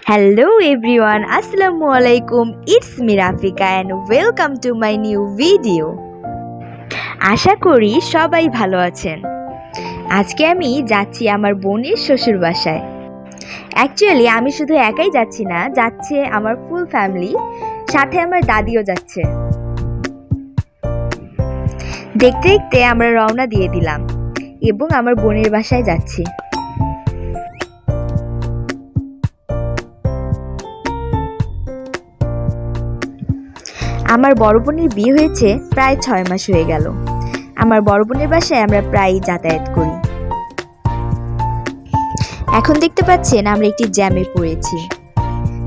Hello everyone, Assalamu alaikum. It's me Rafika and welcome to my new video. আশা করি সবাই ভালো আছেন। আজকে আমি যাচ্ছি আমার বোনের শ্বশুর বাসায়। অ্যাকচুয়ালি আমি শুধু একাই যাচ্ছি না, যাচ্ছে আমার ফুল ফ্যামিলি, সাথে আমার দাদিও যাচ্ছে। দেখতে দেখতে আমরা রওনা দিয়ে দিলাম এবং আমার বোনের বাসায় যাচ্ছি। আমার বড় বোনের বিয়ে হয়েছে প্রায় 6 মাস হয়ে গেল। আমার বড় বোনের বাসায় আমরা প্রায়ই যাতায়াত করি। এখন দেখতে পাচ্ছেন আমরা একটি জ্যামে পড়েছি।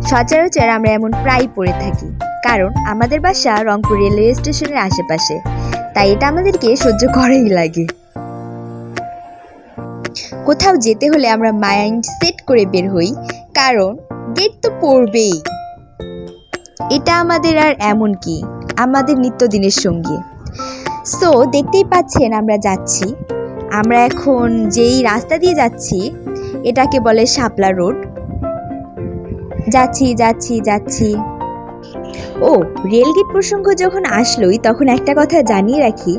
সচরাচর আমরা এমন প্রায় পড়ে থাকি, কারণ আমাদের বাসা রংপুর রেলওয়ে স্টেশনের আশেপাশে, তাই এটা আমাদেরকে সহ্য করাই লাগে। কোথাও যেতে হলে আমরা মাইন্ড সেট করে বের হই, কারণ গেট তো পড়বেই। এটা আমাদের আর এমন কি আমাদের নিত্যদিনের সঙ্গী। সো দেখতেই পাচ্ছেন আমরা যাচ্ছি। আমরা এখন যেই রাস্তা দিয়ে যাচ্ছি এটাকে বলে শাপলা রোড। যাচ্ছি যাচ্ছি যাচ্ছি ও রেলগেট প্রসঙ্গ যখন আসলোই তখন একটা কথা জানিয়ে রাখি,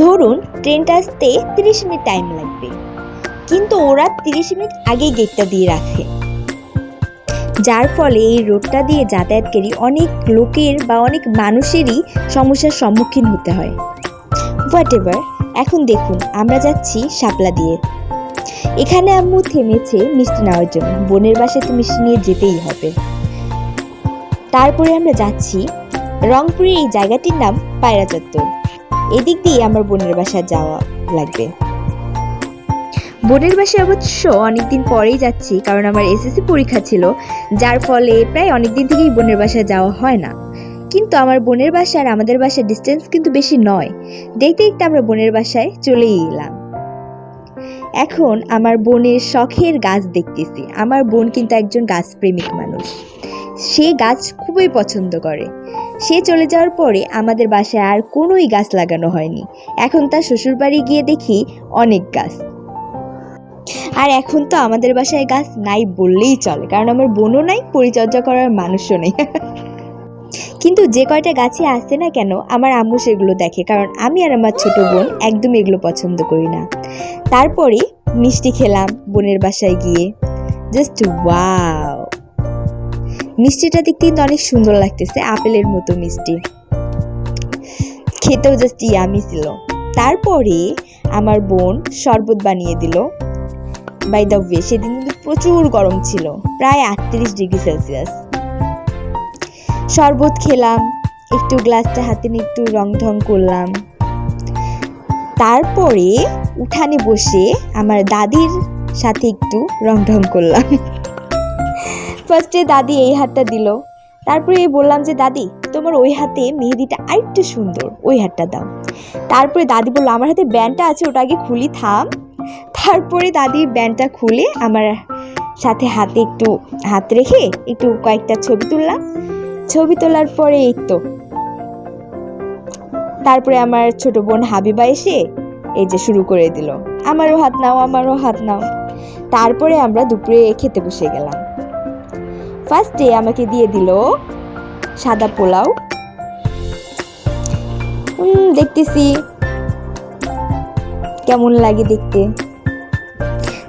ধরুন ট্রেনটা আসতে 30 মিনিট টাইম লাগবে, কিন্তু ওরা 30 মিনিট আগেই গেটটা দিয়ে রাখে, যার ফলে এই রোডটা দিয়ে যাতায়াতকারী অনেক লোকের বা অনেক মানুষেরই সমস্যার সম্মুখীন হতে হয়। হোয়াট এভার, এখন দেখুন আমরা যাচ্ছি শাপলা দিয়ে। এখানে আম্মু থেমেছে মিষ্টি নেওয়ার জন্য, বোনের বাসায় তো মিষ্টি নিয়ে যেতেই হবে। তারপরে আমরা যাচ্ছি রংপুরের এই জায়গাটির নাম পায়রা চত্বর। এদিক দিয়ে আমার বোনের বাসায় যাওয়া লাগবে। বোনের বাসায় অবশ্য অনেকদিন পরেই যাচ্ছি, কারণ আমার এসএসসি পরীক্ষা ছিল, যার ফলে প্রায় অনেকদিন থেকেই বোনের বাসায় যাওয়া হয় না। কিন্তু আমার বোনের বাসা আর আমাদের বাসার ডিস্টেন্স কিন্তু বেশি নয়। দেখতে দেখতে আমরা বোনের বাসায় চলেই এলাম। এখন আমার বোনের শখের গাছ দেখতেছি। আমার বোন কিন্তু একজন গাছপ্রেমিক মানুষ, সে গাছ খুবই পছন্দ করে। সে চলে যাওয়ার পরে আমাদের বাসায় আর কোনোই গাছ লাগানো হয়নি। এখন তার শ্বশুরবাড়ি গিয়ে দেখি অনেক গাছ। আর এখন তো আমাদের বাসায় গাছ নাই বললেই চলে, কারণ আমার বোনও নাই, পরিচর্যা করার মানুষও নেই। কিন্তু যে কয়টা গাছে আসছে না কেন, আমার আম্মু সেগুলো দেখে, কারণ আমি আর আমার ছোট বোন একদম এগুলো পছন্দ করি না। তারপরে মিষ্টি খেলাম বোনের বাসায় গিয়ে। জাস্ট ওয়াও, মিষ্টিটা দেখতে কিন্তু অনেক সুন্দর লাগতেছে, আপেলের মতো মিষ্টি, খেতেও জাস্ট ইয়ামি ছিল। তারপরে আমার বোন শরবত বানিয়ে দিল। বাই দ্য ওয়ে, সেদিন কিন্তু প্রচুর গরম ছিল, প্রায় 38 ডিগ্রি সেলসিয়াস। শরবত খেলাম, একটু গ্লাসটা হাতে নিয়ে একটু রং ঢং করলাম। তারপরে উঠানে বসে আমার দাদির সাথে একটু রং ঢং করলাম। ফার্স্টে দাদি এই হাতটা দিল, তারপরে বললাম যে দাদি তোমার ওই হাতে মেহেদিটা আরেকটু সুন্দর, ওই হাতটা দাও। তারপরে দাদি বললো আমার হাতে ব্যান্ডটা আছে, ওটা আগে খুলি থাম। তারপরে দাদি ব্যান্ডটা খুলে আমার সাথে হাতে একটু হাত রেখে একটু কয়েকটা ছবি তুললাম। ছবি তোলার পরে এই তো, তারপরে আমার ছোট বোন হাবিবা এসে এই যে শুরু করে দিল, আমারও হাত নাও, আমারও হাত নাও। তারপরে আমরা দুপুরে খেতে বসে গেলাম। ফার্স্টে আমাকে দিয়ে দিল সাদা পোলাও। দেখতেছি কেমন লাগে দেখতে।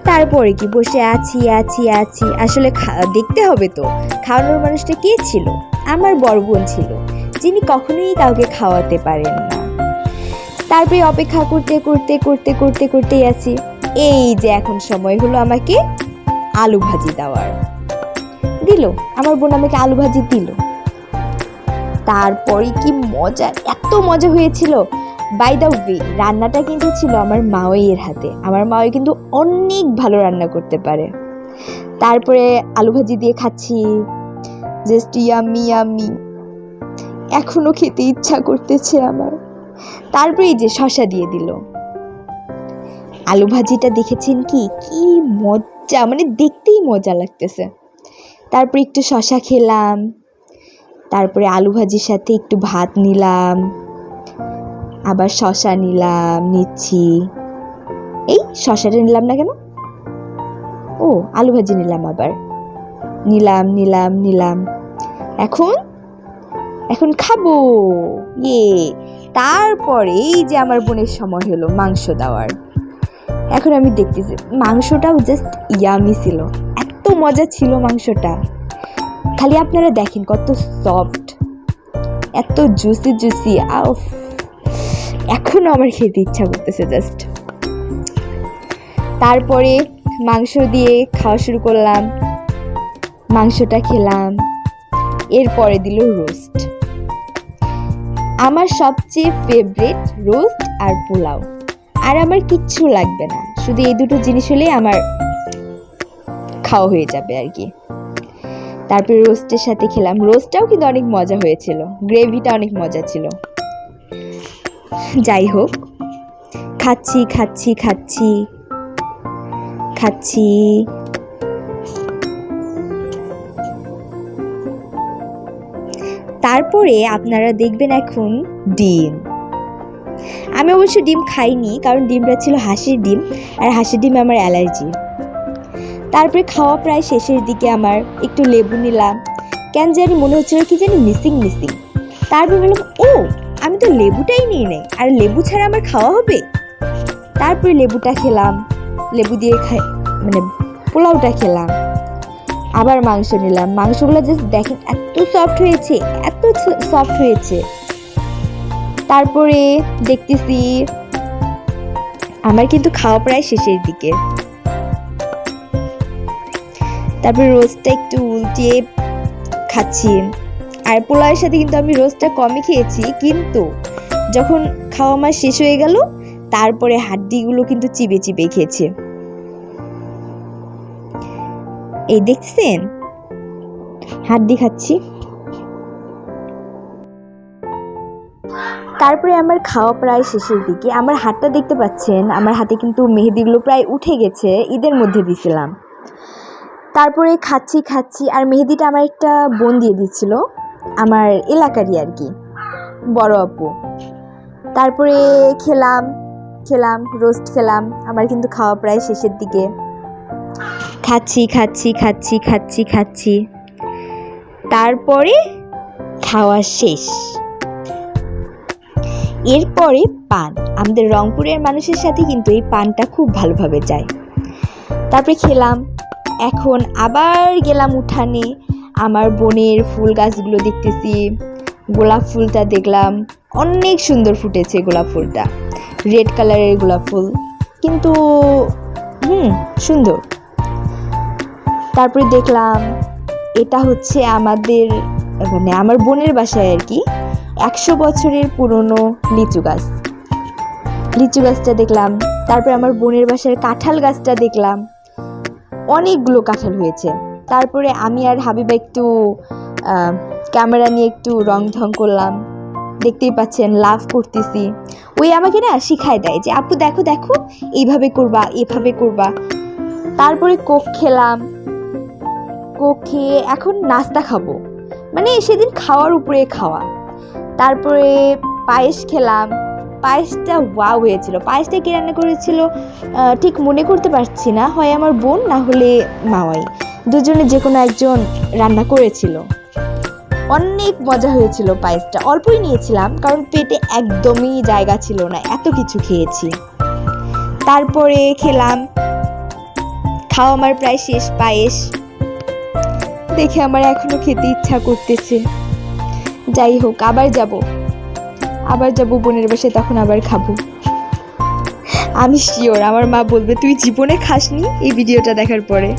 তারপরে কি বসে আছি আছি আছি, আসলে দেখতে হবে তো, খাওয়ানোর মানুষটা কে ছিল? আমার বড় বোন ছিল, যিনি কখনোই কাউকে খাওয়াতে পারেন না। তারপরে অপেক্ষা করতে করতে করতে করতে করতেই আছি। এই যে এখন সময় হলো আমাকে আলু ভাজি দেওয়ার। দিল, আমার বোন আমাকে আলু ভাজি দিল। তারপরে কি মজা, এত মজা হয়েছিল। বাই দ্য ওয়ে, রান্নাটা কিন্তু ছিল আমার মাওয়ের হাতে। আমার মাওয়ে কিন্তু অনেক ভালো রান্না করতে পারে। তারপরে আলু ভাজি দিয়ে খাচ্ছি, জাস্ট ইয়ামি ইয়ামি, এখনো খেতে ইচ্ছা করতেছে আমার। তারপরে এই যে শসা দিয়ে দিল। আলু ভাজিটা দেখেছেন কি কি মজা, মানে দেখতেই মজা লাগতেছে। তারপরে একটু শসা খেলাম, তারপরে আলু ভাজির সাথে একটু ভাত নিলাম, আবার শসা নিচ্ছি। এই শসাটা নিলাম না কেন, ও আলু ভাজি নিলাম আবার। নিলাম নিলাম নিলাম। এখন এখন খাবো, ইয়ে। তারপরে এই যে আমার বোনের সময় হলো মাংস দেওয়ার। এখন আমি দেখতেছি মাংসটাও জাস্ট ইয়ামি ছিল, এত মজা ছিল মাংসটা। খালি আপনারা দেখেন কত সফট, এত জুসি জুসি। এখনো আমার খেতে ইচ্ছা করতেছে জাস্ট। তারপরে মাংস দিয়ে খাওয়া শুরু করলাম, মাংসটা খেলাম। এরপরে দিল রোস্ট, আমার সবচেয়ে ফেভারিট রোস্ট আর পোলাও। আর আমার কিচ্ছু লাগবে না, শুধু এই দুটো জিনিস হলেই আমার খাওয়া হয়ে যাবে আর কি। তারপরে রোস্টের সাথে খেলাম, রোস্টটাও কিন্তু অনেক মজা হয়েছিল, গ্রেভিটা অনেক মজা ছিল। যাই হোক, খাচ্ছি খাচ্ছি খাচ্ছি খাচ্ছি। তারপরে আপনারা দেখবেন এখন ডিম। আমি অবশ্য ডিম খাইনি, কারণ ডিমটা ছিল হাঁসের ডিম, আর হাঁসের ডিমে আমার অ্যালার্জি। তারপরে খাওয়া প্রায় শেষের দিকে, আমার একটু লেবু নিলাম, কেন জানি মনে হচ্ছিল কি জানি মিসিং মিসিং। তারপর বললাম ও আমি তো লেবুটাই নিয়ে নেই, আর লেবু ছাড়া আমার খাওয়া হবে। তারপরে লেবুটা খেলাম, লেবু দিয়ে মানে পোলাওটা খেলাম। আবার মাংস নিলাম, মাংসগুলো জাস্ট দেখেন এত সফট হয়েছে, এত সফট হয়েছে। তারপরে দেখতেছি আমার কিন্তু খাওয়া প্রায় শেষের দিকে। তারপরে রোস্টটা একটু উল্টিয়ে খাচ্ছি, আর পোলাওয়ের সাথে কিন্তু আমি রোস্টটা কমই খেয়েছি, কিন্তু যখন খাওয়া আমার শেষ হয়ে গেল তারপরে হাড্ডিগুলো কিন্তু চিবে চিবে খেয়েছে। এই দেখছেন হাড্ডি খাচ্ছি। তারপরে আমার খাওয়া প্রায় শেষের দিকে, আমার হাতটা দেখতে পাচ্ছেন, আমার হাতে কিন্তু মেহেদিগুলো প্রায় উঠে গেছে, ঈদের মধ্যে দিছিলাম। তারপরে খাচ্ছি খাচ্ছি, আর মেহেদিটা আমার একটা বোন দিয়ে দিচ্ছিল, আমার এলাকারই আর কি, বড় আপু। তারপরে খেলাম রোস্ট খেলাম, আমার কিন্তু খাওয়া প্রায় শেষের দিকে। খাচ্ছি খাচ্ছি খাচ্ছি খাচ্ছি খাচ্ছি, তারপরে খাওয়া শেষ। এরপরে পান, আমাদের রংপুরের মানুষের সাথে কিন্তু এই পানটা খুব ভালোভাবে যায়। তারপরে খেলাম, এখন আবার গেলাম উঠানে, আমার বোনের ফুল গাছগুলো দেখতেছি। গোলাপ ফুলটা দেখলাম অনেক সুন্দর ফুটেছে, গোলাপ ফুলটা রেড কালারের গোলাপ ফুল, কিন্তু সুন্দর। তারপরে দেখলাম এটা হচ্ছে আমাদের মানে আমার বোনের বাসায় আর কি 100 বছরের পুরনো লিচু গাছ, লিচু গাছটা দেখলাম। তারপরে আমার বোনের বাসার কাঁঠাল গাছটা দেখলাম, অনেকগুলো কাঁঠাল হয়েছে। তারপরে আমি আর হাবিবা একটু ক্যামেরা নিয়ে একটু রং ঢং করলাম, দেখতেই পাচ্ছেন লাভ করতেছি। ওই আমাকে না শিখায় দেয় যে আপু দেখো দেখো এইভাবে করবা, এভাবে করবা। তারপরে কোক খেলাম, কোক খেয়ে এখন নাস্তা খাবো, মানে সেদিন খাওয়ার উপরে খাওয়া। তারপরে পায়েস খেলাম, পায়েসটা ওয়াও হয়েছিল। পায়েসটা কে রান্না করেছিল ঠিক মনে করতে পারছি না, হয় আমার বোন না হলে মামাই, দুজনে যে কোনো একজন রান্না করেছিল। অনেক মজা হয়েছিল পায়েসটা, অল্পই নিয়েছিলাম কারণ পেটে একদমই জায়গা ছিল না, এত কিছু খেয়েছি। তারপরে খেলাম, খাওয়া আমার প্রায় শেষ। পায়েস দেখে আমার এখনো খেতে ইচ্ছা করতেছে। যাই হোক, আবার যাব বোনের বাসায়, তখন আবার খাবো। আমি শিওর আমার মা বলবে তুই জীবনে খাসনি এই ভিডিওটা দেখার পরে।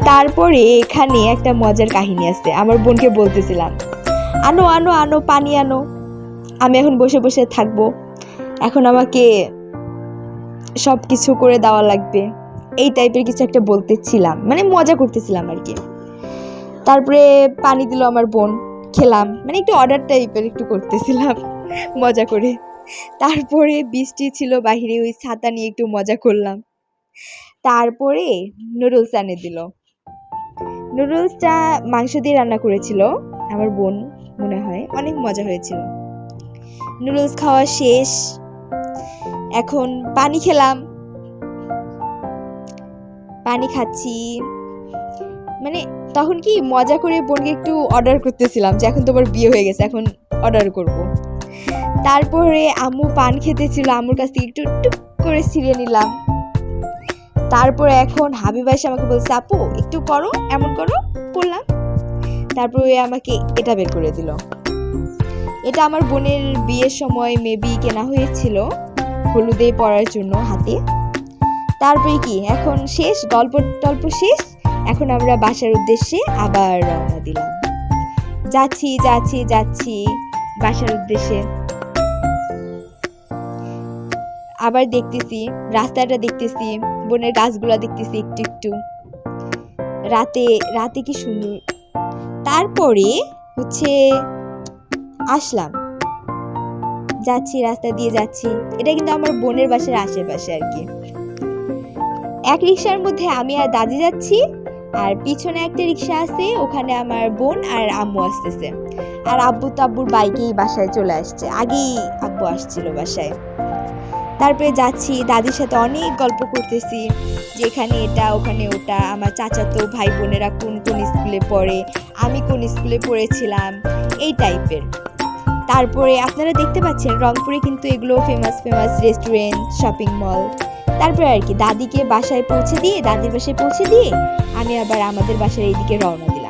তারপরে এখানে একটা মজার কাহিনী আছে, আমার বোনকে বলতেছিলাম আনো আনো আনো পানি আনো, আমি এখন বসে বসে থাকবো, এখন আমাকে সব কিছু করে দেওয়া লাগবে, এই টাইপের কিছু একটা বলতেছিলাম, মানে মজা করতেছিলাম আর কি। তারপরে পানি দিল আমার বোন, খেলাম, মানে একটু অর্ডার টাইপের একটু করতেছিলাম মজা করে। তারপরে বৃষ্টি ছিল বাহিরে, ওই ছাতা নিয়ে একটু মজা করলাম। তারপরে নুডলস এনে দিল, নুডলসটা মাংস দিয়ে রান্না করেছিল আমার বোন মনে হয়, অনেক মজা হয়েছিল। নুডলস খাওয়া শেষ, এখন পানি খেলাম, পানি খাচ্ছি। মানে তখন কি মজা করে বোনকে একটু অর্ডার করতেছিলাম যে এখন তোমার বিয়ে হয়ে গেছে, এখন অর্ডার করব। তারপরে আম্মু পান খেতেছিল, আম্মুর কাছ থেকে একটু টুক করে ছিঁড়ে নিলাম। তারপরে এখন হাবিবা এসে আমাকে বলছে, আপু একটু করো, এমন করো, করলাম। তারপরে আমাকে এটা বের করে দিল। এটা আমার বোনের বিয়ের সময় মেবি কেনা হয়েছিল হলুদে পরার জন্য হাতে। তারপরে কি এখন শেষ, গল্প টল্প শেষ, এখন আমরা বাসার উদ্দেশ্যে আবার রওনা দিলাম। যাচ্ছি যাচ্ছি যাচ্ছি বাসার উদ্দেশ্যে। আবার দেখতেছি রাস্তাটা, দেখতেছি বনের গাছগুলা, দেখতেছি একটু একটু। রাতে রাতে কি সুন্দর। তারপরে হচ্ছে আসলাম, যাচ্ছি রাস্তা দিয়ে যাচ্ছি। এটা কিন্তু আমার বোনের বাসার আশেপাশে আর কি। এক রিক্সার মধ্যে আমি আর দাদি যাচ্ছি, আর পিছনে একটা রিক্সা আছে, ওখানে আমার বোন আর আম্মু আসতেছে। আর আব্বু তো আব্বুর বাইকেই বাসায় চলে আসছে, আগেই আব্বু আসছিল বাসায়। তারপরে যাচ্ছি, দাদির সাথে অনেক গল্প করতেছি, যে এখানে এটা ওখানে ওটা, আমার চাচাতো ভাই বোনেরা কোন কোন স্কুলে পড়ে, আমি কোন স্কুলে পড়েছিলাম, এই টাইপের। তারপরে আপনারা দেখতে পাচ্ছেন রংপুরে কিন্তু এগুলো famous famous restaurant, shopping mall. তারপরে আর কি দাদিকে বাসায় পৌঁছে দিয়ে, দাদির বাসায় পৌঁছে দিয়ে আমি আবার আমাদের বাসার এইদিকে রওনা দিলাম।